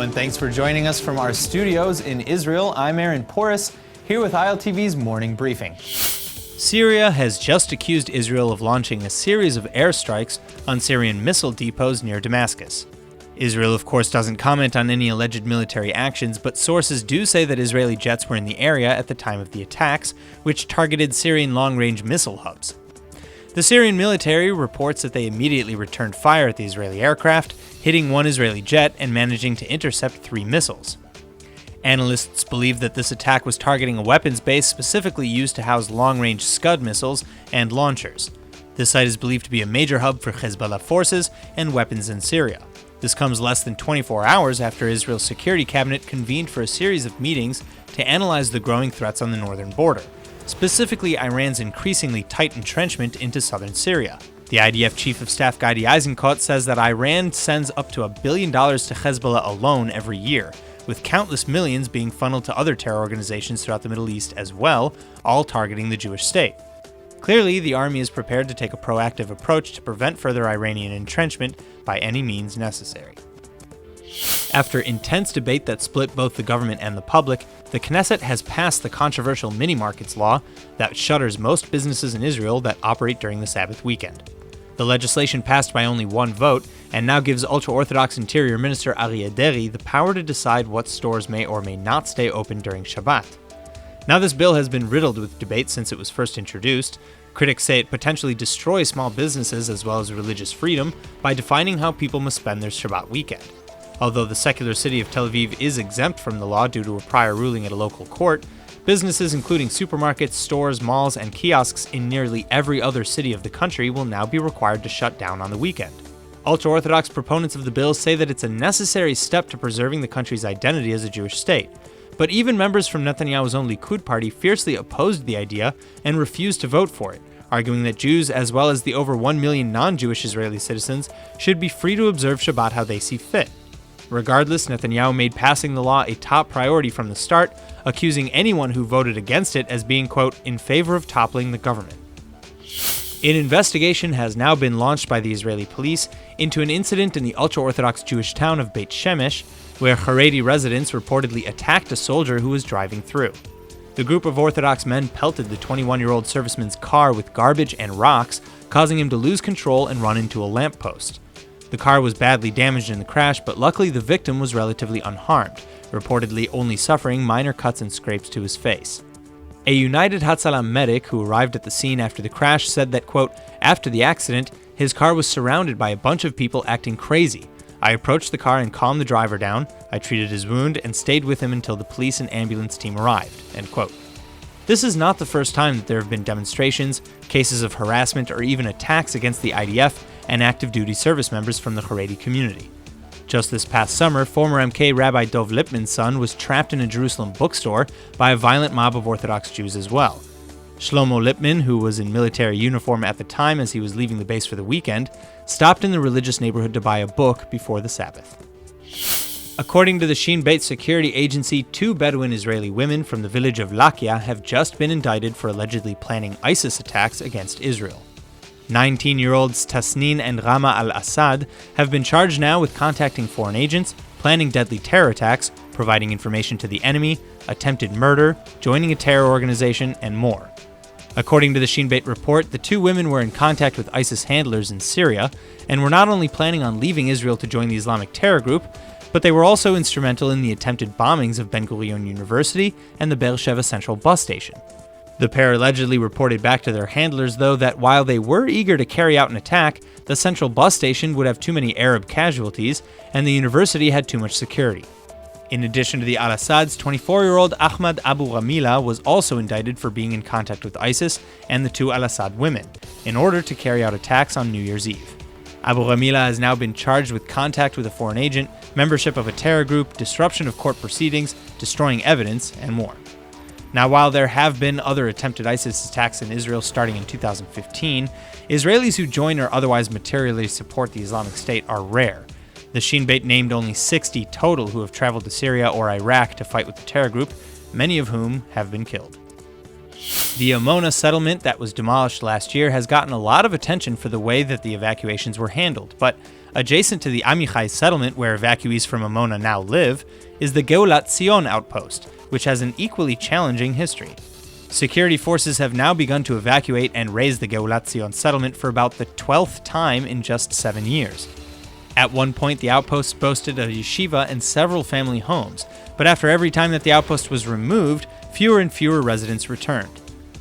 and thanks for joining us from our studios in Israel. I'm Aaron Porras, here with ILTV's Morning Briefing. Syria has just accused Israel of launching a series of airstrikes on Syrian missile depots near Damascus. Israel, of course, doesn't comment on any alleged military actions, but sources do say that Israeli jets were in the area at the time of the attacks, which targeted Syrian long-range missile hubs. The Syrian military reports that they immediately returned fire at the Israeli aircraft, hitting one Israeli jet and managing to intercept 3 missiles. Analysts believe that this attack was targeting a weapons base specifically used to house long-range Scud missiles and launchers. This site is believed to be a major hub for Hezbollah forces and weapons in Syria. This comes less than 24 hours after Israel's security cabinet convened for a series of meetings to analyze the growing threats on the northern border, specifically Iran's increasingly tight entrenchment into southern Syria. The IDF Chief of Staff Gadi Eisenkot says that Iran sends up to $1 billion to Hezbollah alone every year, with countless millions being funneled to other terror organizations throughout the Middle East as well, all targeting the Jewish state. Clearly, the army is prepared to take a proactive approach to prevent further Iranian entrenchment by any means necessary. After intense debate that split both the government and the public, the Knesset has passed the controversial mini-markets law that shutters most businesses in Israel that operate during the Sabbath weekend. The legislation passed by only one vote and now gives Ultraorthodox Interior Minister Aryeh Deri the power to decide what stores may or may not stay open during Shabbat. Now this bill has been riddled with debate since it was first introduced. Critics say it potentially destroys small businesses as well as religious freedom by defining how people must spend their Shabbat weekend. Although the secular city of Tel Aviv is exempt from the law due to a prior ruling at a local court, businesses including supermarkets, stores, malls, and kiosks in nearly every other city of the country will now be required to shut down on the weekend. Ultra-Orthodox proponents of the bill say that it's a necessary step to preserving the country's identity as a Jewish state. But even members from Netanyahu's own Likud party fiercely opposed the idea and refused to vote for it, arguing that Jews, as well as the over 1 million non-Jewish Israeli citizens, should be free to observe Shabbat how they see fit. Regardless, Netanyahu made passing the law a top priority from the start, accusing anyone who voted against it as being, quote, in favor of toppling the government. An investigation has now been launched by the Israeli police into an incident in the ultra-Orthodox Jewish town of BEIT SHEMESH, where Haredi residents reportedly attacked a soldier who was driving through. The group of Orthodox men pelted the 21-year-old serviceman's car with garbage and rocks, causing him to lose control and run into a lamppost. The car was badly damaged in the crash, but luckily the victim was relatively unharmed, reportedly only suffering minor cuts and scrapes to his face. A United Hatzalah medic who arrived at the scene after the crash said that, quote, after the accident, his car was surrounded by a bunch of people acting crazy. I approached the car and calmed the driver down, I treated his wound, and stayed with him until the police and ambulance team arrived, end quote. This is not the first time that there have been demonstrations, cases of harassment, or even attacks against the IDF and active duty service members from the Haredi community. Just this past summer, former MK Rabbi Dov Lipman's son was trapped in a Jerusalem bookstore by a violent mob of Orthodox Jews as well. Shlomo Lipman, who was in military uniform at the time as he was leaving the base for the weekend, stopped in the religious neighborhood to buy a book before the Sabbath. According to the Shin Bet security agency, 2 Bedouin Israeli women from the village of Lakia have just been indicted for allegedly planning ISIS attacks against Israel. 19-year-olds Tasnin and Rama al-Assad have been charged now with contacting foreign agents, planning deadly terror attacks, providing information to the enemy, attempted murder, joining a terror organization, and more. According to the Shin Bet report, the 2 women were in contact with ISIS handlers in Syria and were not only planning on leaving Israel to join the Islamic terror group, but they were also instrumental in the attempted bombings of Ben Gurion University and the Beersheba Central bus station. The pair allegedly reported back to their handlers, though, that while they were eager to carry out an attack, the central bus station would have too many Arab casualties, and the university had too much security. In addition to the al-Assads, 24-year-old Ahmad Abu Ramila was also indicted for being in contact with ISIS and the 2 al-Assad women, in order to carry out attacks on New Year's Eve. Abu Ramila has now been charged with contact with a foreign agent, membership of a terror group, disruption of court proceedings, destroying evidence, and more. Now, while there have been other attempted ISIS attacks in Israel starting in 2015, Israelis who join or otherwise materially support the Islamic State are rare. The Shin Bet named only 60 total who have traveled to Syria or Iraq to fight with the terror group, many of whom have been killed. The Omona settlement that was demolished last year has gotten a lot of attention for the way that the evacuations were handled, but Adjacent to the Amichai settlement where evacuees from Omona now live is the GEULAT outpost, which has an equally challenging history. Security forces have now begun to evacuate and raze the GEULAT settlement for about the 12th time in just 7 years. At one point, the outpost boasted a yeshiva and several family homes, but after every time that the outpost was removed, fewer and fewer residents returned.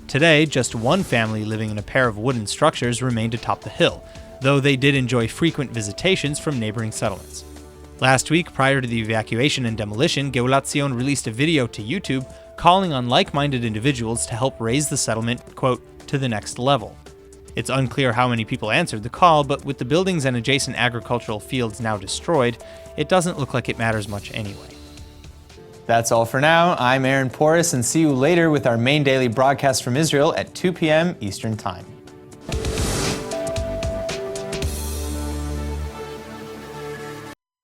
Today, just one family living in a pair of wooden structures remained atop the hill, though they did enjoy frequent visitations from neighboring settlements. Last week, prior to the evacuation and demolition, GEULAT released a video to YouTube calling on like-minded individuals to help raise the settlement, quote, to the next level. It's unclear how many people answered the call, but with the buildings and adjacent agricultural fields now destroyed, it doesn't look like it matters much anyway. That's all for now. I'm Aaron Porras, and see you later with our main daily broadcast from Israel at 2 p.m. Eastern Time.